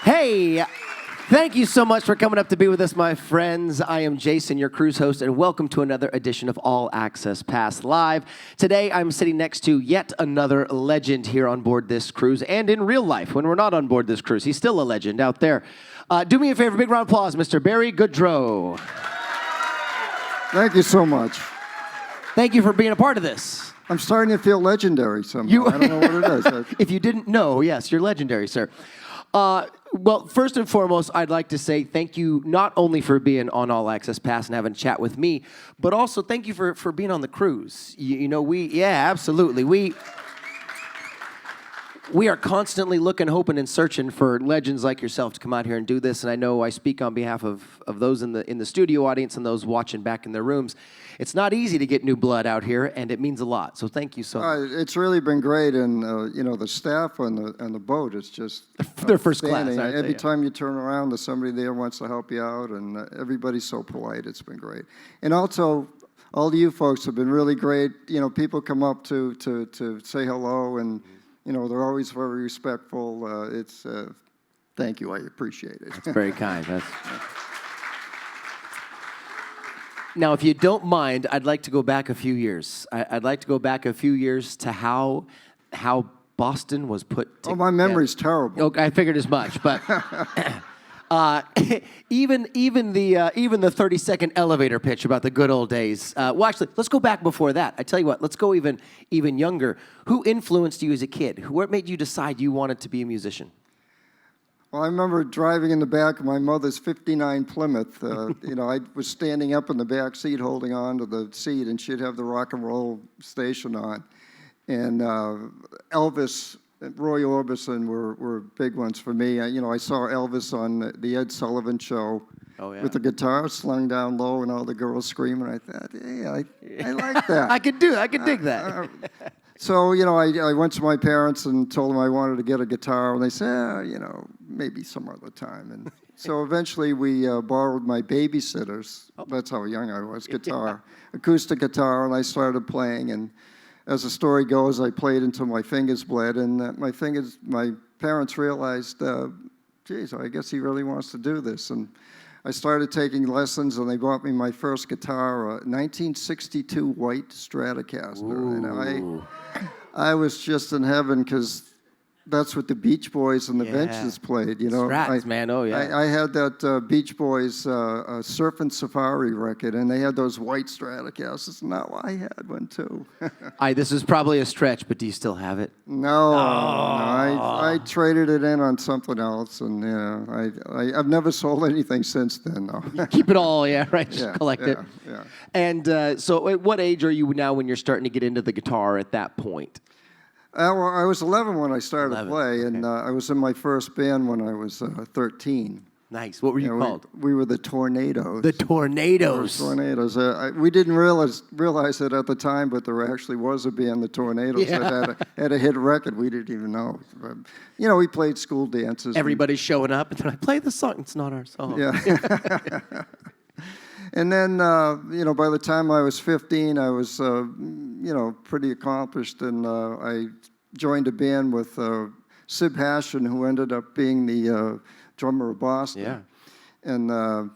Hey, thank you so much for coming up to be with us, my friends. I am Jason, your cruise host, and welcome to another edition of All Access Pass Live. Today, I'm sitting next to yet another legend here on board this cruise, and in real life, when we're not on board this cruise. He's still a legend out there. Do me a favor, big round of applause, Mr. Barry Goudreau. Thank you so much. Thank you for being a part of this. I'm starting to feel legendary somehow. I don't know what it is. If you didn't know, yes, you're legendary, sir. Well, first and foremost, I'd like to say thank you not only for being on All Access Pass and having a chat with me, but also thank you for being on the cruise. Absolutely. We are constantly looking, hoping, and searching for legends like yourself to come out here and do this. And I know I speak on behalf of those in the studio audience and those watching back in their rooms. It's not easy to get new blood out here, and it means a lot. So thank you so much. It's really been great, and the staff on the boat is just they're first class. Every time you turn around, there's somebody there who wants to help you out, and everybody's so polite. It's been great, and also all of you folks have been really great. People come up to say hello, and they're always very respectful. Thank you. I appreciate it. That's very kind. Now, if you don't mind, I'd like to go back a few years. I'd like to go back a few years to how Boston was put together. Oh, my memory's terrible. Okay, I figured as much, but even the 30-second elevator pitch about the good old days. Well, actually, let's go back before that. I tell you what, let's go even younger. Who influenced you as a kid? What made you decide you wanted to be a musician? Well, I remember driving in the back of my mother's '59 Plymouth. I was standing up in the back seat holding on to the seat, and she'd have the rock and roll station on. And Elvis and Roy Orbison were big ones for me. I saw Elvis on the Ed Sullivan Show with the guitar slung down low and all the girls screaming. I thought, hey, I like that. I could dig that. So, I went to my parents and told them I wanted to get a guitar, and they said, maybe some other time. And so eventually we borrowed my babysitter's, that's how young I was, guitar, acoustic guitar, and I started playing. And as the story goes, I played until my fingers bled, and my parents realized, geez, I guess he really wants to do this. And I started taking lessons, and they bought me my first guitar, a 1962 white Stratocaster. Ooh. And I was just in heaven because that's what the Beach Boys and the Ventures played. Strats, man, oh yeah. I had that Beach Boys Surfin' Safari record, and they had those white Stratocasters. Now I had one too. This is probably a stretch, but do you still have it? No, I traded it in on something else, and I've never sold anything since then. Though. You keep it all, just collect it. Yeah. And so, at what age are you now when you're starting to get into the guitar at that point? Well, I was 11 when I started to play, and I was in my first band when I was 13. Nice. What were you called? We were the Tornadoes. The Tornadoes. Tornadoes. We didn't realize it at the time, but there actually was a band, the Tornadoes, that had a hit record. We didn't even know. But, we played school dances. Everybody's showing up, and then I play the song. It's not our song. Yeah. And then, by the time I was 15, I was, pretty accomplished, and I joined a band with Sib Hashian, who ended up being the drummer of Boston. Yeah. And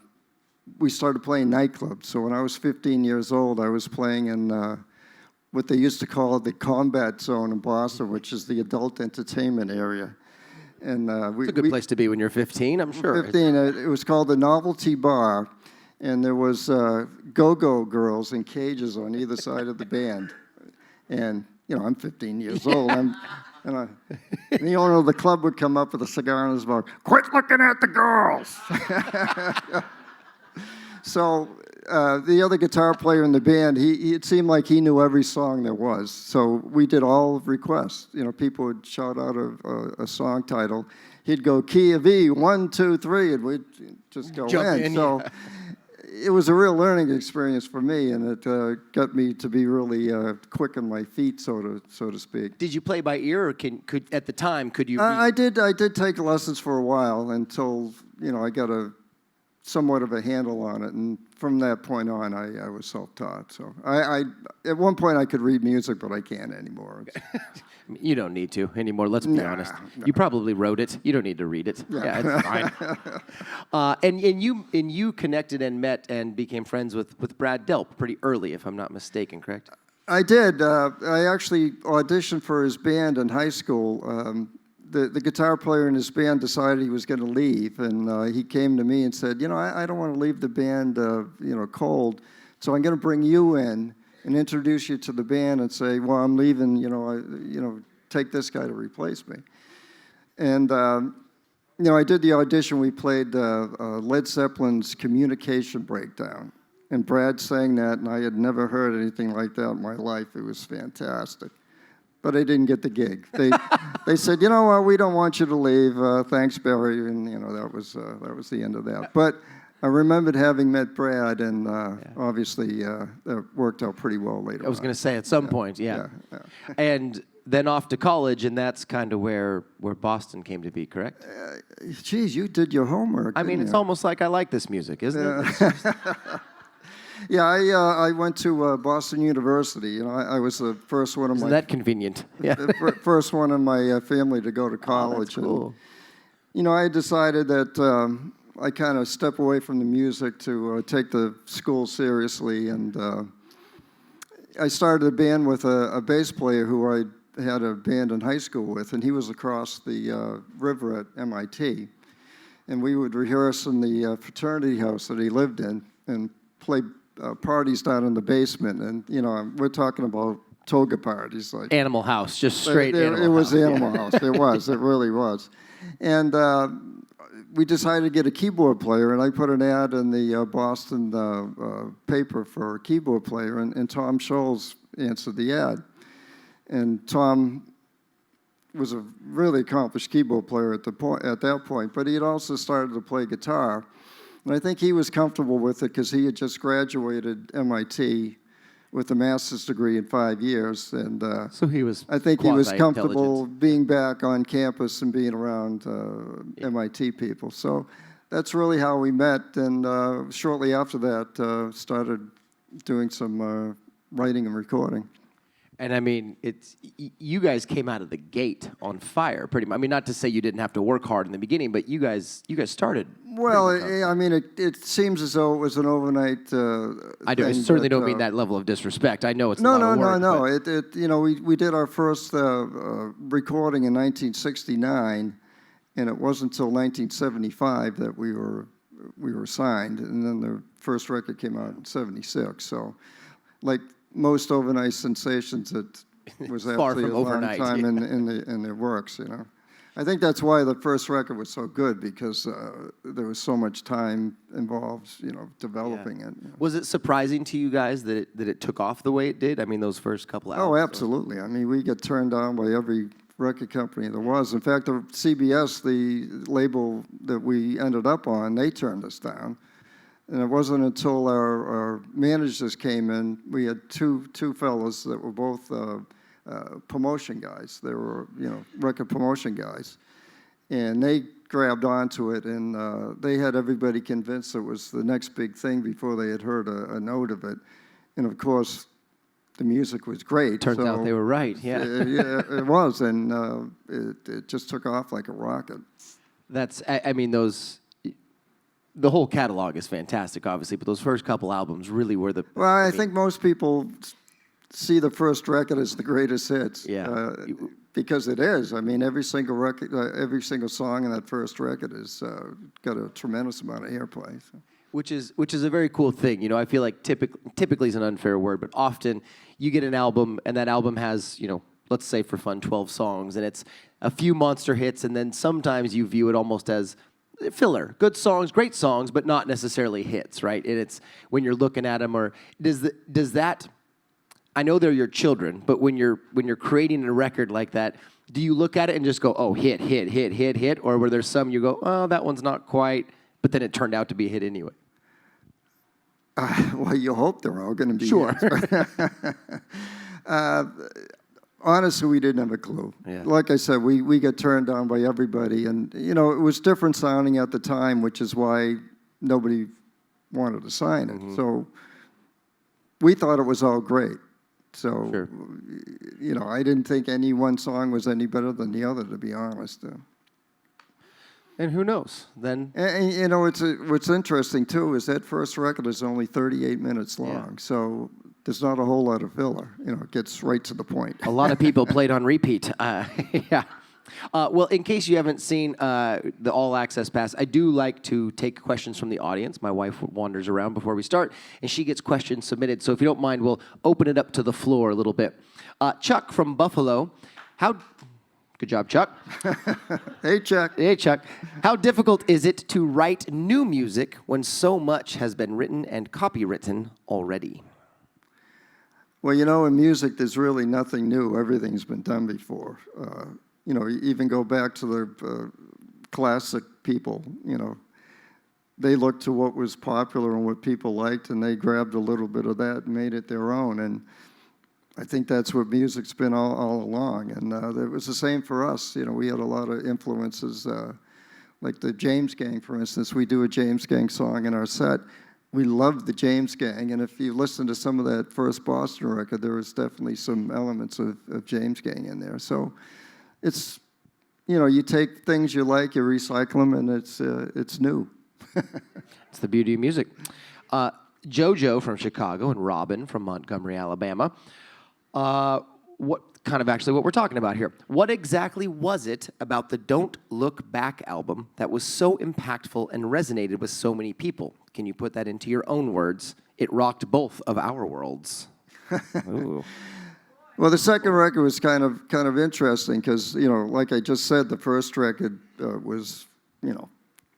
we started playing nightclubs. So when I was 15 years old, I was playing in what they used to call the Combat Zone in Boston, which is the adult entertainment area. And it's a good place to be when you're 15, I'm sure. 15. It was called the Novelty Bar. And there was go-go girls in cages on either side of the band. And, I'm 15 years old. And the owner of the club would come up with a cigar in his mouth. Quit looking at the girls! So the other guitar player in the band, it seemed like he knew every song there was. So we did all requests. People would shout out a song title. He'd go, key of E, 1, 2, 3, and we'd just go in. So it was a real learning experience for me, and it got me to be really quick on my feet, so to speak. Did you play by ear, or could at the time could you? I did take lessons for a while until I got a somewhat of a handle on it, and from that point on, I was self-taught. So I at one point I could read music, but I can't anymore. You don't need to anymore. Let's be honest. No. You probably wrote it. You don't need to read it. Yeah, it's fine. And you connected and met and became friends with Brad Delp pretty early, if I'm not mistaken, correct? I did. I actually auditioned for his band in high school. The guitar player in his band decided he was going to leave, and he came to me and said, I don't want to leave the band, cold, so I'm going to bring you in and introduce you to the band and say, well, I'm leaving, take this guy to replace me. And, I did the audition. We played Led Zeppelin's Communication Breakdown, and Brad sang that, and I had never heard anything like that in my life. It was fantastic. But I didn't get the gig. They said, we don't want you to leave. Thanks, Barry, and that was the end of that. But I remembered having met Brad, and obviously that worked out pretty well later. I was going to say at some point, yeah. And then off to college, and that's kind of where Boston came to be, correct? Geez, you did your homework. I mean, it's almost like I like this music, isn't it? Yeah, I went to Boston University. I was the first one of Isn't that convenient? Yeah. the first one in my family to go to college. Oh, that's cool. And, I decided that I kind of step away from the music to take the school seriously, and I started a band with a bass player who I had a band in high school with, and he was across the river at MIT, and we would rehearse in the fraternity house that he lived in and play parties down in the basement, and we're talking about toga parties, like Animal House, just straight Animal House. It was Animal House. It was. It really was. And we decided to get a keyboard player, and I put an ad in the Boston paper for a keyboard player, and Tom Scholes answered the ad. And Tom was a really accomplished keyboard player at that point, but he had also started to play guitar. And I think he was comfortable with it because he had just graduated MIT with a master's degree in 5 years. And so he was I think he was comfortable being back on campus and being around MIT people. So that's really how we met. And shortly after that, started doing some writing and recording. And I mean, you guys came out of the gate on fire, pretty much. I mean, not to say you didn't have to work hard in the beginning, but you guys started. Well, I mean, it seems as though it was an overnight. I certainly don't mean that level of disrespect. I know it's no. We did our first recording in 1969, and it wasn't until 1975 that we were signed, and then the first record came out in '76. So, like most overnight sensations, it was actually a long time in their works, I think that's why the first record was so good, because there was so much time involved, developing it. Was it surprising to you guys that it took off the way it did? I mean, those first couple albums. Oh, absolutely. I mean, we got turned down by every record company there was. In fact, the CBS, the label that we ended up on, they turned us down. And it wasn't until our managers came in. We had two fellas that were both promotion guys. They were, record promotion guys. And they grabbed onto it, and they had everybody convinced it was the next big thing before they had heard a note of it. And, of course, the music was great. Turns out they were right, yeah. It was, and it just took off like a rocket. The whole catalog is fantastic, obviously, but those first couple albums really were the... Well, I think most people see the first record as the greatest hits. Yeah. Because it is. I mean, every single record, every single song in that first record has got a tremendous amount of airplay. So. Which is a very cool thing. I feel like typically is an unfair word, but often you get an album, and that album has, let's say for fun, 12 songs, and it's a few monster hits, and then sometimes you view it almost as filler, good songs, great songs, but not necessarily hits, right? And it's when you're looking at them, or does that? I know they're your children, but when you're creating a record like that, do you look at it and just go, oh, hit, or were there some you go, oh, that one's not quite, but then it turned out to be a hit anyway? Well, you hope they're all going to be sure. Honestly, we didn't have a clue. Yeah. Like I said, we got turned down by everybody. And, it was different sounding at the time, which is why nobody wanted to sign it. So we thought it was all great. So, Sure. you know, I didn't think any one song was any better than the other, to be honest. And who knows? Then And you know, what's interesting, too, is that first record is only 38 minutes long. So there's not a whole lot of filler. You know, it gets right to the point. a lot of people played on repeat. Yeah. Well, in case you haven't seen the All Access Pass, I do like to take questions from the audience. My wife wanders around before we start, and she gets questions submitted. So if you don't mind, we'll open it up to the floor a little bit. Chuck from Buffalo, good job, Chuck. Hey, Chuck. Hey, Chuck. How difficult is it to write new music when so much has been written and copywritten already? Well, you know, in music, there's really nothing new. Everything's been done before. You know, you even go back to the classic people, you know, they looked to what was popular and what people liked, and they grabbed a little bit of that and made it their own. And I think that's what music's been all along. And it was the same for us. You know, we had a lot of influences, like the James Gang, for instance. We do a James Gang song in our set. We loved the James Gang, and if you listen to some of that first Boston record, there was definitely some elements of James Gang in there. So it's, you know, you take things you like, you recycle them, and it's new. It's the beauty of music. JoJo from Chicago and Robin from Montgomery, Alabama. What we're talking about here. What exactly was it about the Don't Look Back album that was so impactful and resonated with so many people? Can you put that into your own words? It rocked both of our worlds. Ooh. Well, the second record was kind of interesting because, you know, like I just said, the first record was, you know,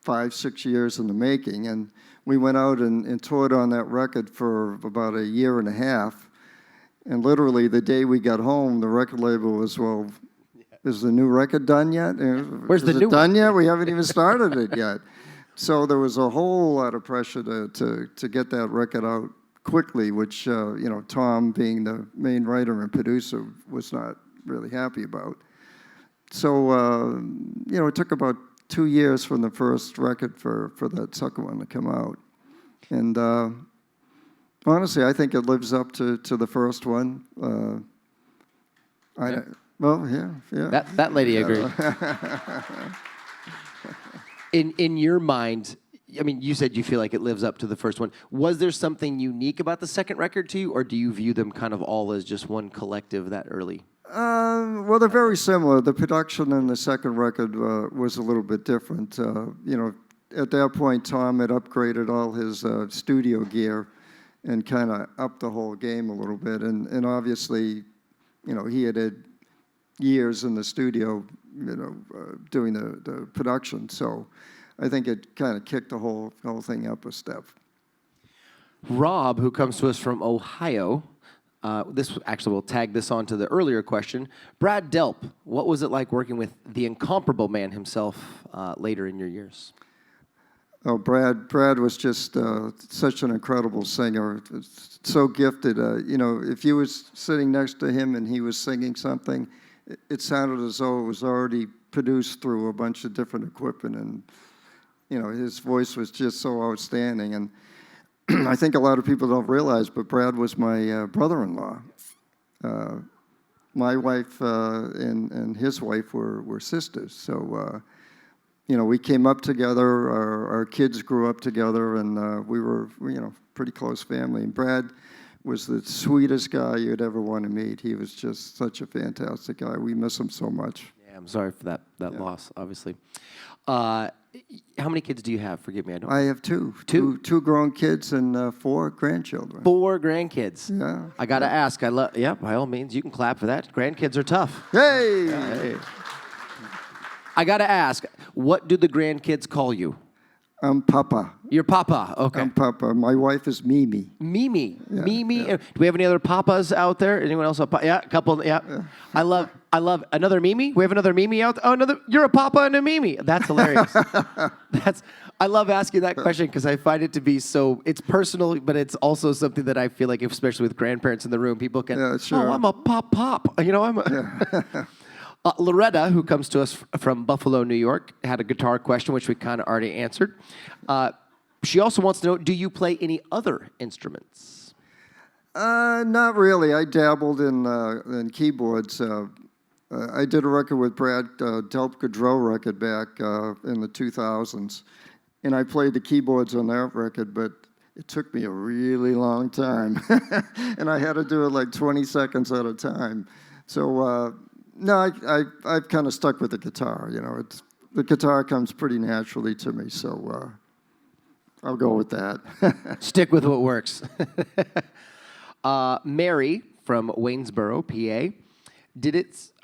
5-6 years in the making, and we went out and toured on that record for about a year and a half. And literally, the day we got home, the record label was, well, is the new record done yet? Where's the new done yet? We haven't even started it yet. So there was a whole lot of pressure to get that record out quickly, which, you know, Tom, being the main writer and producer, was not really happy about. So, you know, it took about 2 years from the first record for that second one to come out. And honestly, I think it lives up to the first one. Yeah. Well, yeah. That lady agreed. In your mind, I mean, you said you feel like it lives up to the first one. Was there something unique about the second record to you, or do you view them kind of all as just one collective that early? Well, they're very similar. The production in the second record was a little bit different. You know, at that point, Tom had upgraded all his studio gear and kind of upped the whole game a little bit. And obviously, you know, he had years in the studio, you know, doing the production. So I think it kind of kicked the whole thing up a step. Rob, who comes to us from Ohio, we'll tag this on to the earlier question. Brad Delp, what was it like working with the incomparable man himself later in your years? Oh, Brad was just such an incredible singer, so gifted. You know, if you was sitting next to him and he was singing something, it sounded as though it was already produced through a bunch of different equipment, and you know, his voice was just so outstanding. And I think a lot of people don't realize, but Brad was my brother-in-law. My wife and his wife were sisters, so. You know, we came up together, our kids grew up together, and we were, you know, pretty close family. And Brad was the sweetest guy you'd ever want to meet. He was just such a fantastic guy. We miss him so much. Yeah, I'm sorry for that loss, obviously. How many kids do you have? Forgive me, I don't. I have two grown kids and 4 grandchildren. 4 grandkids. Yeah. I got to ask, by all means, you can clap for that. Grandkids are tough. Hey! Yeah, hey. I got to ask, what do the grandkids call you? I'm Papa. You're Papa, okay. I'm Papa. My wife is Mimi. Mimi. Yeah, Mimi. yeah. Do we have any other Papas out there? Anyone else? Yeah, a couple. Yeah. I love another Mimi. We have another Mimi out there. Oh, you're a Papa and a Mimi. That's hilarious. I lop asking that question because I find it to be so, it's personal, but it's also something that I feel like, especially with grandparents in the room, people can, yeah, sure. Oh, I'm a pop. You know, I'm a... Yeah. Loretta, who comes to us from Buffalo, New York, had a guitar question, which we kind of already answered. She also wants to know, do you play any other instruments? Not really. I dabbled in keyboards. I did a record with Barry Goudreau record back in the 2000s, and I played the keyboards on that record, but it took me a really long time, and I had to do it like 20 seconds at a time. So no, I've kind of stuck with the guitar. You know, the guitar comes pretty naturally to me, so I'll go with that. Stick with what works. Mary from Waynesboro, PA.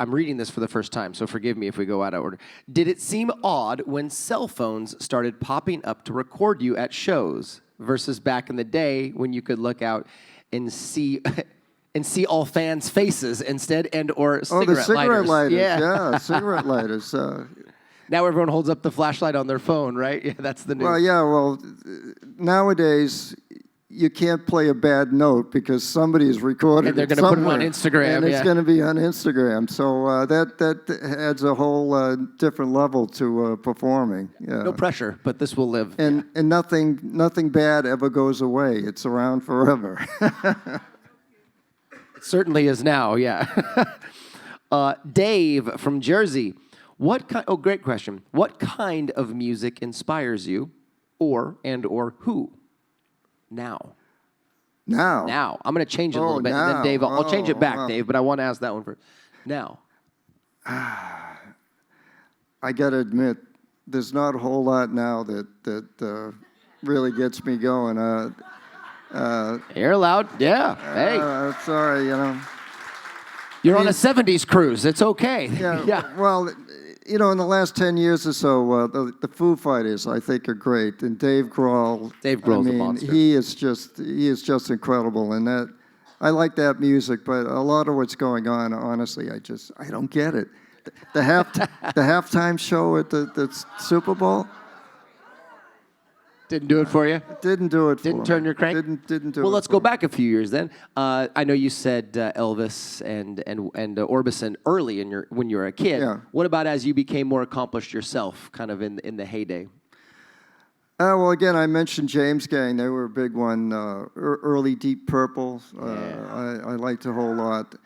I'm reading this for the first time, so forgive me if we go out of order. Did it seem odd when cell phones started popping up to record you at shows versus back in the day when you could look out and see all fans' faces instead, or cigarette lighters? Oh, the cigarette lighters. Yeah, cigarette lighters. Now everyone holds up the flashlight on their phone, right? Yeah, that's the new. Well, nowadays you can't play a bad note because somebody is recording. And they're going to put it on Instagram. And it's going to be on Instagram. So that adds a whole different level to performing. Yeah. No pressure, but this will live. And nothing bad ever goes away. It's around forever. It certainly is now, yeah. Dave from Jersey. Great question. What kind of music inspires you, or who? Now. I'm going to change it a little bit. And then Dave, I'll change it back, Dave, but I want to ask that one first. Now. I got to admit, there's not a whole lot now that really gets me going. You're allowed. Yeah. Hey. Sorry, you know. You're on a 70s cruise. It's okay. Yeah. Well, you know, in the last 10 years or so, the Foo Fighters, I think, are great. And Dave Grohl's a monster. He is just incredible. And that, I like that music, but a lot of what's going on, honestly, I don't get it. The halftime show at the Super Bowl didn't do it for you. Didn't do it. Didn't turn your crank. Didn't do it. Well, let's go back a few years then. I know you said Elvis and Orbison early when you were a kid. Yeah. What about as you became more accomplished yourself, kind of in the heyday? Well, again, I mentioned James Gang. They were a big one. Early Deep Purple. I liked a whole lot.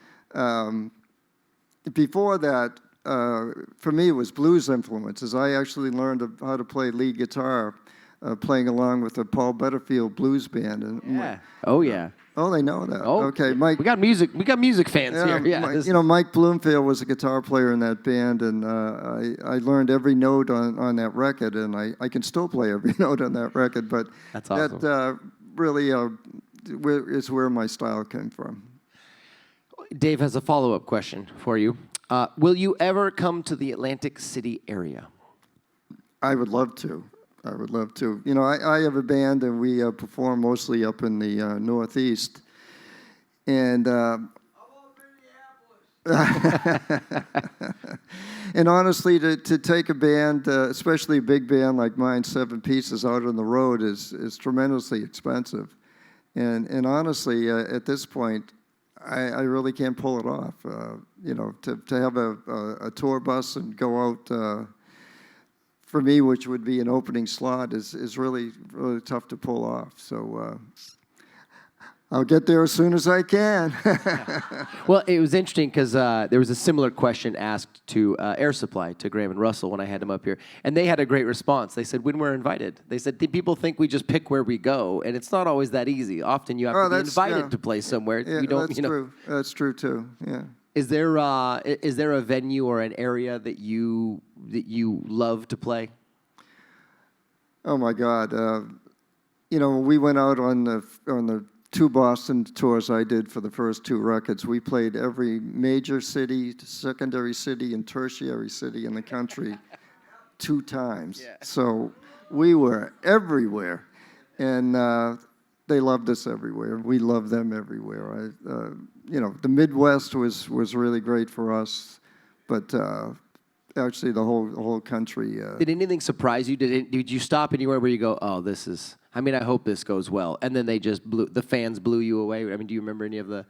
Before that, for me, it was blues influences. I actually learned how to play lead guitar, playing along with the Paul Butterfield Blues Band. And Oh, yeah. Oh, they know that. Oh, okay, Mike. We got music fans here. Yeah. You know, Mike Bloomfield was a guitar player in that band, and I learned every note on that record, and I can still play every note on that record. But that's awesome. That really is where my style came from. Dave has a follow-up question for you. Will you ever come to the Atlantic City area? I would love to. You know, I have a band, and we perform mostly up in the Northeast. And and honestly, to take a band, especially a big band like mine, 7 pieces out on the road, is tremendously expensive. And honestly, at this point, I really can't pull it off. You know, to have a tour bus and go out. For me, which would be an opening slot, is really tough to pull off. So I'll get there as soon as I can. Well, it was interesting because there was a similar question asked to Air Supply, to Graham and Russell, when I had them up here. And they had a great response. They said, when we're invited. They said, people think we just pick where we go, and it's not always that easy. Often you have to be invited to play somewhere. Yeah, that's true. That's true, too, yeah. Is there a venue or an area that you love to play? Oh my God! You know, we went out on the 2 Boston tours I did for the first 2 records. We played every major city, secondary city, and tertiary city in the country 2 times. Yeah. So we were everywhere, and they loved us everywhere. We loved them everywhere. You know, the Midwest was really great for us, but actually the whole country. Did anything surprise you? Did you stop anywhere where you go, oh, this is? I mean, I hope this goes well, and then the fans blew you away. I mean, do you remember any of the?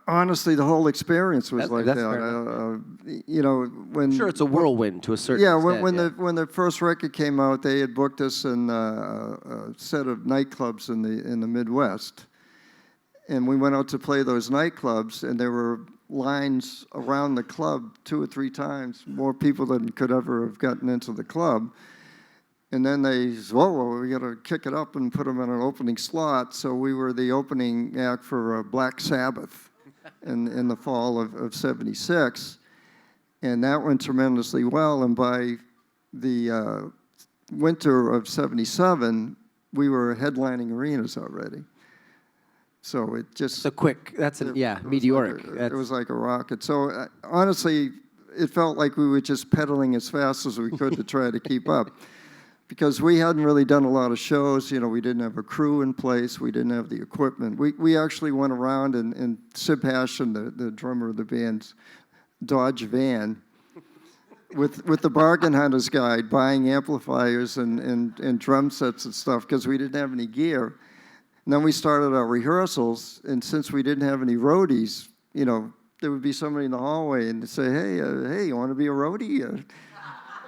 Honestly, the whole experience was like That's that. fair enough. You know, when Sure, it's a whirlwind to a certain yeah, extent. when the first record came out, they had booked us in a set of nightclubs in the Midwest, and we went out to play those nightclubs, and there were lines around the club 2 or 3 times, more people than could ever have gotten into the club. And then they said, well, we got to kick it up and put them in an opening slot. So we were the opening act for Black Sabbath in the fall of 76. And that went tremendously well. And by the winter of 77, we were headlining arenas already. So it just... So quick. Meteoric. It was like a rocket. So honestly, it felt like we were just pedaling as fast as we could to try to keep up. Because we hadn't really done a lot of shows, you know, we didn't have a crew in place, we didn't have the equipment. We actually went around and Sib Hashin, the drummer of the band's Dodge van, with the bargain hunter's guide, buying amplifiers and drum sets and stuff, because we didn't have any gear. And then we started our rehearsals, and since we didn't have any roadies, you know, there would be somebody in the hallway and say, hey, you want to be a roadie?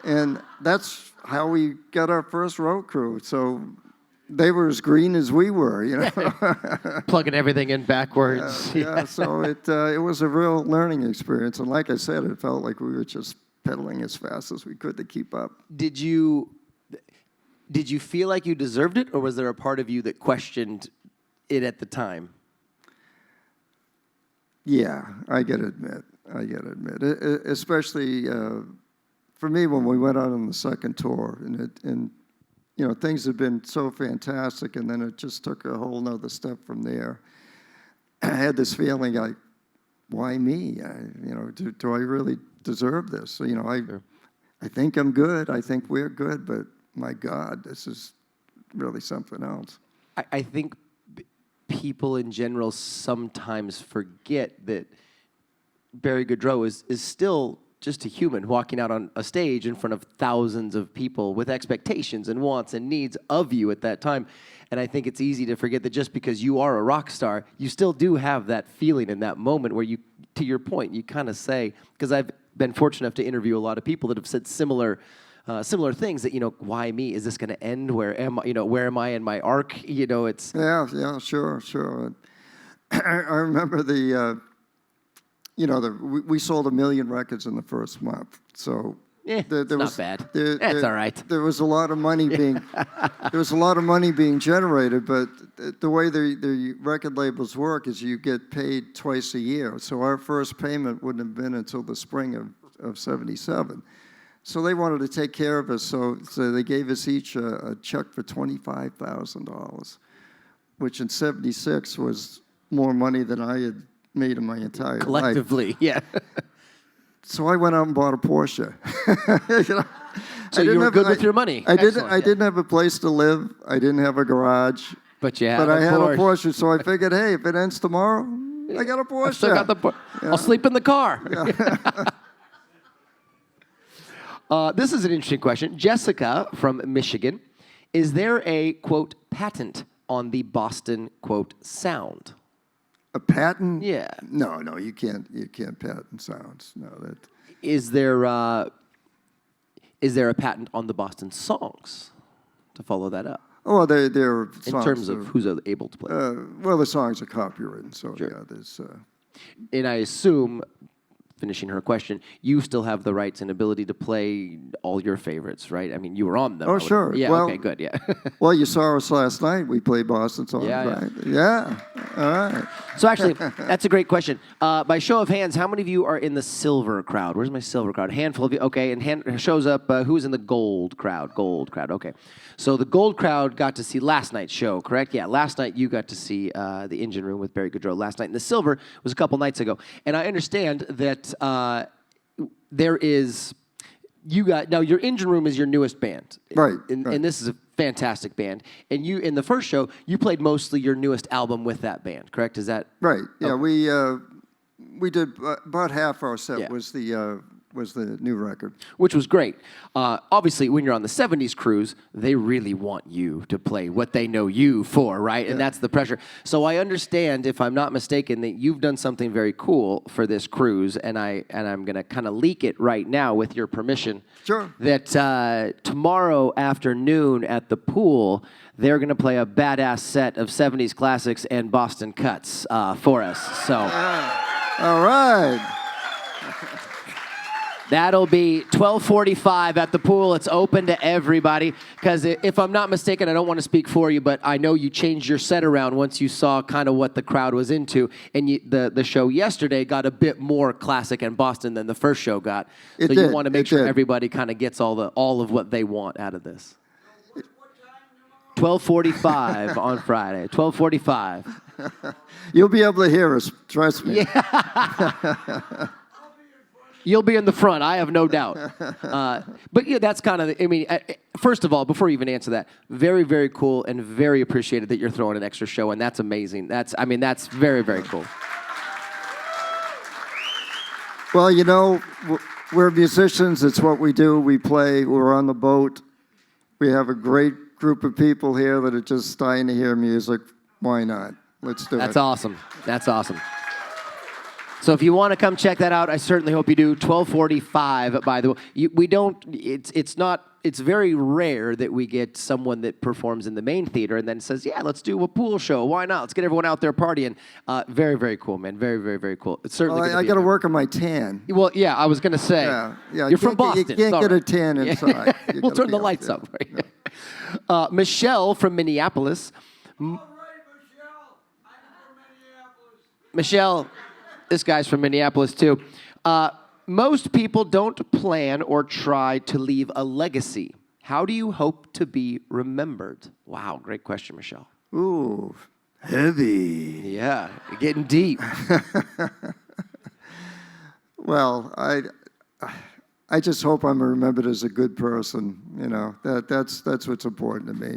And that's how we got our first road crew. So they were as green as we were, you know. Plugging everything in backwards. Yeah, so it was a real learning experience. And like I said, it felt like we were just pedaling as fast as we could to keep up. Did you feel like you deserved it, or was there a part of you that questioned it at the time? Yeah, I gotta admit. Especially for me, when we went out on the second tour, and you know, things had been so fantastic, and then it just took a whole nother step from there. I had this feeling like, why me? You know, do I really deserve this? So, you know, I think I'm good. I think we're good, but my God, this is really something else. I think people in general sometimes forget that Barry Goudreau is still just a human walking out on a stage in front of thousands of people with expectations and wants and needs of you at that time. And I think it's easy to forget that just because you are a rock star, you still do have that feeling in that moment where you, to your point, you kind of say, because I've been fortunate enough to interview a lot of people that have said similar things, that, you know, why me? Is this going to end? Where am I? You know, where am I in my arc? You know, it's... Yeah, sure. I remember we sold 1 million records in the first month. So it's not bad. That's all right. There was a lot of money being generated, but the way the record labels work is you get paid twice a year. So our first payment wouldn't have been until the spring of 77. So they wanted to take care of us, so they gave us each a check for $25,000, which in 76 was more money than I had made in my entire life. Collectively, yeah. So I went out and bought a Porsche. You know, so you were good with your money. I didn't have a place to live. I didn't have a garage. But I had a Porsche, so I figured, hey, if it ends tomorrow, I got a Porsche. I still got the I'll sleep in the car. Yeah. This is an interesting question. Jessica from Michigan. Is there a, quote, patent on the Boston, quote, sound? A patent? Yeah. No, you can't patent sounds. No, that. Is there a patent on the Boston songs to follow that up? Oh, they're songs. In terms of who's able to play? Well, the songs are copywritten, so sure. Yeah, there's... And I assume, finishing her question, you still have the rights and ability to play all your favorites, right? I mean, you were on them. Oh, sure. Yeah, well, okay, good, yeah. Well, you saw us last night. We played Boston songs, right? Yeah. All right. So actually, that's a great question. By show of hands, how many of you are in the silver crowd? Where's my silver crowd? Handful of you. Okay, and hand shows up, who's in the gold crowd? Gold crowd, okay. So the gold crowd got to see last night's show, correct? Yeah, last night you got to see the Engine Room with Barry Goudreau last night. And the silver was a couple nights ago. And I understand that there is... now your Engine Room is your newest band, right? And this is a fantastic band. And you, in the first show, you played mostly your newest album with that band, correct? Is that right? Yeah, we did about half our set was the was the new record. Which was great. Obviously, when you're on the 70s cruise, they really want you to play what they know you for, right? And that's the pressure. So I understand, if I'm not mistaken, that you've done something very cool for this cruise, and I'm going to kind of leak it right now with your permission. Sure. That tomorrow afternoon at the pool, they're going to play a badass set of 70s classics and Boston cuts for us. So, All right. that'll be 12:45 at the pool. It's open to everybody. Because if I'm not mistaken, I don't want to speak for you, but I know you changed your set around once you saw kind of what the crowd was into. And the show yesterday got a bit more classic and Boston than the first show got. It so did. You want to make sure did. everybody kind of gets all of what they want out of this. 12:45 on Friday. 12:45. You'll be able to hear us, trust me. Yeah. You'll be in the front, I have no doubt. But yeah, that's kind of, first of all, before you even answer that, very, very cool and very appreciated that you're throwing an extra show, and that's amazing. That's very, very cool. Well, we're musicians. It's what we do. We play. We're on the boat. We have a great group of people here that are just dying to hear music. Why not? Let's do it. That's awesome. That's awesome. So if you want to come check that out, I certainly hope you do. 12:45, by the way. We don't. It's very rare that we get someone that performs in the main theater and then says, "Yeah, let's do a pool show. Why not? Let's get everyone out there partying." Very, very cool, man. Very, very, very cool. It's certainly. Well, I got to work on my tan. Well, yeah, I was gonna say. Yeah. You're from Boston. You can't get a tan inside. We'll turn the lights up. Right? Michelle from Minneapolis. All right, Michelle. I'm from Minneapolis. Michelle. This guy's from Minneapolis, too. Most people don't plan or try to leave a legacy. How do you hope to be remembered? Wow, great question, Michelle. Ooh, heavy. Yeah, you're getting deep. Well, I just hope I'm remembered as a good person. That's what's important to me.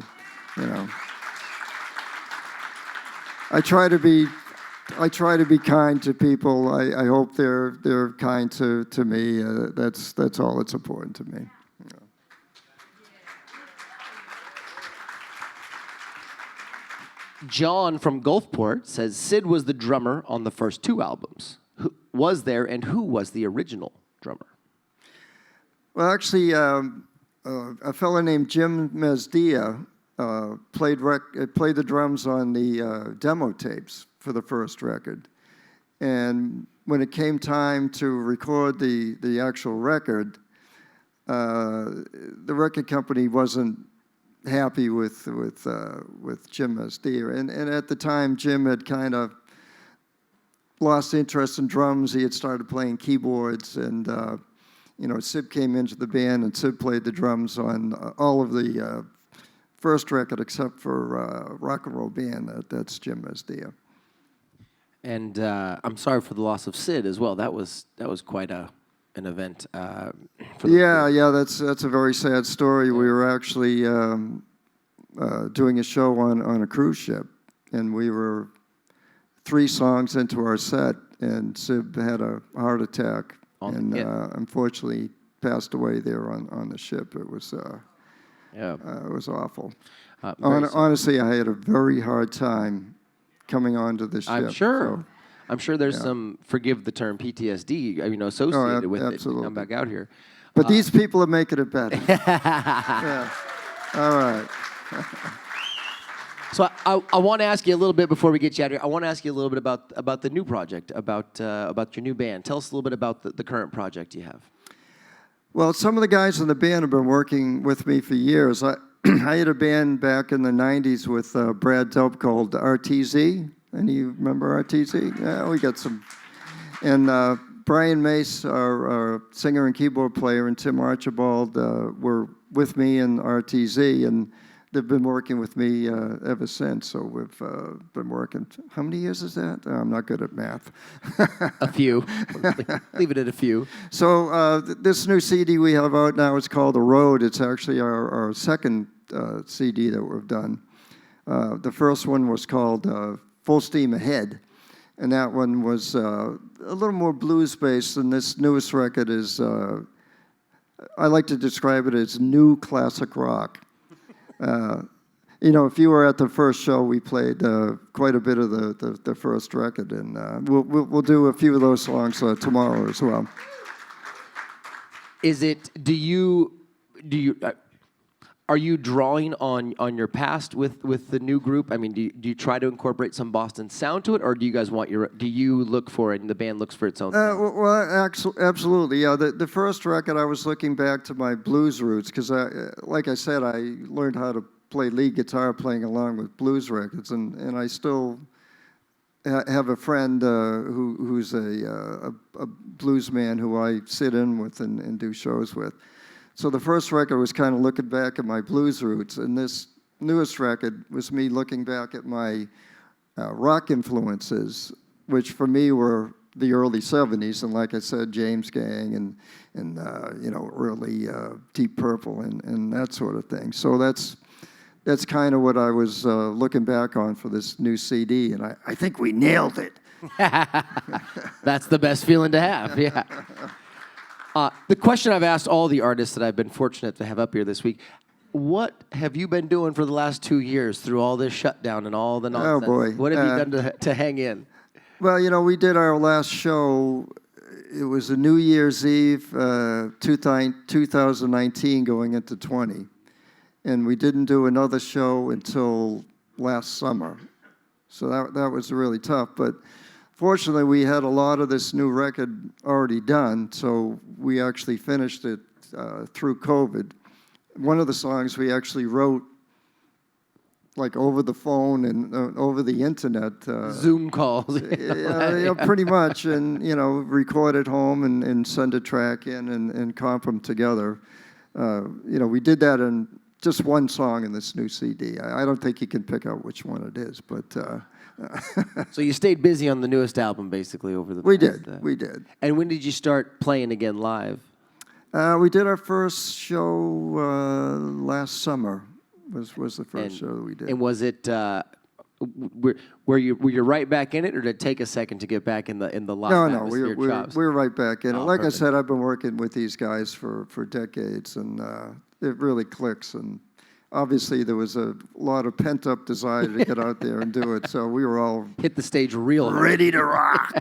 I try to be kind to people. I hope they're kind to me. That's all that's important to me. John from Gulfport says Sid was the drummer on the first two albums. Who was there, and who was the original drummer? Well, actually, a fellow named Jim Mesdia played the drums on the demo tapes for the first record. And when it came time to record the actual record, the record company wasn't happy with Jim Mesdia. And at the time, Jim had kind of lost interest in drums. He had started playing keyboards, and Sid came into the band, and Sid played the drums on all of the first record except for Rock and Roll Band. That's Jim Mesdia. And I'm sorry for the loss of Sid as well. That was quite an event. Yeah, that's a very sad story. We were actually doing a show on a cruise ship, and we were 3 songs into our set, and Sid had a heart attack, and unfortunately passed away there on the ship. It was it was awful. Honestly, I had a very hard time coming onto the ship. I'm sure. I'm sure there's some, forgive the term, PTSD, associated with it to come back out here. But these people are making it better. Yeah. All right. So I want to ask you a little bit before we get you out of here. I want to ask you a little bit about the new project, about your new band. Tell us a little bit about the current project you have. Well, some of the guys in the band have been working with me for years. I had a band back in the 90s with Brad Dope called RTZ. Any of you remember RTZ? Yeah, we got some. And Brian Mace, our singer and keyboard player, and Tim Archibald were with me in RTZ, and they've been working with me ever since. So we've been working. How many years is that? I'm not good at math. A few. Leave it at a few. So this new CD we have out now is called The Road. It's actually our second CD that we've done. The first one was called Full Steam Ahead. and that one was a little more blues-based, and this newest record is, I like to describe it as new classic rock. You know, if you were at the first show, we played quite a bit of the first record, and we'll do a few of those songs tomorrow as well. Is it? Do you? Are you drawing on your past with the new group? I mean, do you try to incorporate some Boston sound to it, or do you guys want do you look for it and the band looks for its own thing? Well, absolutely. Yeah, the first record, I was looking back to my blues roots because, like I said, I learned how to play lead guitar playing along with blues records, and I still have a friend who's a blues man who I sit in with and do shows with. So the first record was kind of looking back at my blues roots, and this newest record was me looking back at my rock influences, which for me were the early 70s, and like I said, James Gang and you know, early Deep Purple and that sort of thing. So that's kind of what I was looking back on for this new CD, and I think we nailed it. That's the best feeling to have, yeah. The question I've asked all the artists that I've been fortunate to have up here this week, what have you been doing for the last 2 years through all this shutdown and all the nonsense? Oh, boy. What have you done to hang in? Well, you know, we did our last show. It was a New Year's Eve, 2019 going into 20. And we didn't do another show until last summer. So that was really tough. But fortunately, we had a lot of this new record already done, so we actually finished it through COVID. One of the songs we actually wrote like over the phone and over the internet. Zoom calls. Yeah, pretty much, and you know, record at home and send a track in and comp them together. You know, we did that in just one song in this new CD. I don't think you can pick out which one it is, but. So you stayed busy on the newest album, basically, over the. We did. And when did you start playing again live? We did our first show last summer. Was the first show that we did. And was it? Were you right back in it, or did it take a second to get back in the live atmosphere? No, we're right back in it. Like Perfect. I said, I've been working with these guys for decades, and it really clicks. And obviously, there was a lot of pent-up desire to get out there and do it, so we were all Hit the stage real hard. ready to rock.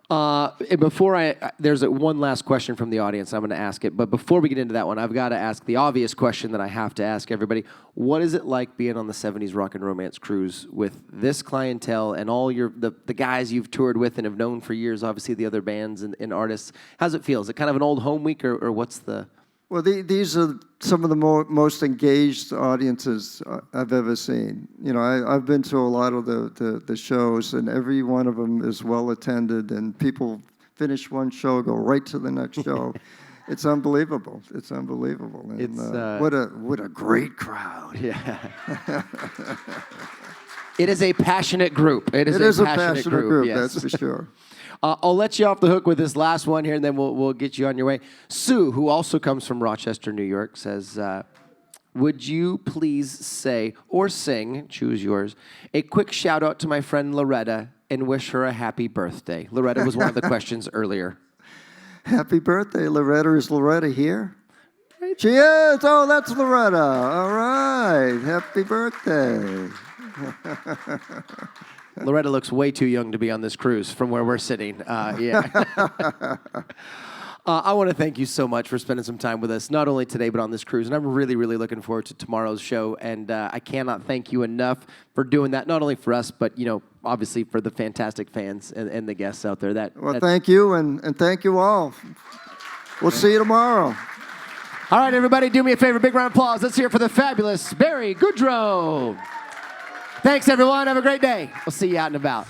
And before there's one last question from the audience. I'm going to ask it, but before we get into that one, I've got to ask the obvious question that I have to ask everybody: what is it like being on the '70s rock and romance cruise with this clientele and all the guys you've toured with and have known for years? Obviously, the other bands and artists. How's it feel? Is it kind of an old home week, or what's the? Well, these are some of the most engaged audiences I've ever seen. You know, I've been to a lot of the shows, and every one of them is well attended, and people finish one show, go right to the next show. It's unbelievable. It's unbelievable. And, It's what a great crowd. Yeah. It is a passionate group. It is a a passionate group, yes. that's for sure. I'll let you off the hook with this last one here, and then we'll get you on your way. Sue, who also comes from Rochester, New York, says, would you please say or sing, choose yours, a quick shout-out to my friend Loretta and wish her a happy birthday? Loretta was one of the questions earlier. Happy birthday, Loretta. Is Loretta here? She is. Oh, that's Loretta. All right. Happy birthday. Loretta looks way too young to be on this cruise from where we're sitting. Yeah. I want to thank you so much for spending some time with us, not only today, but on this cruise. And I'm really, really looking forward to tomorrow's show. And I cannot thank you enough for doing that, not only for us, but, you know, obviously for the fantastic fans and the guests out there. Well, thank you, and thank you all. We'll see you tomorrow. All right, everybody, do me a favor. Big round of applause. Let's hear it for the fabulous Barry Goudreau. Thanks, everyone. Have a great day. We'll see you out and about.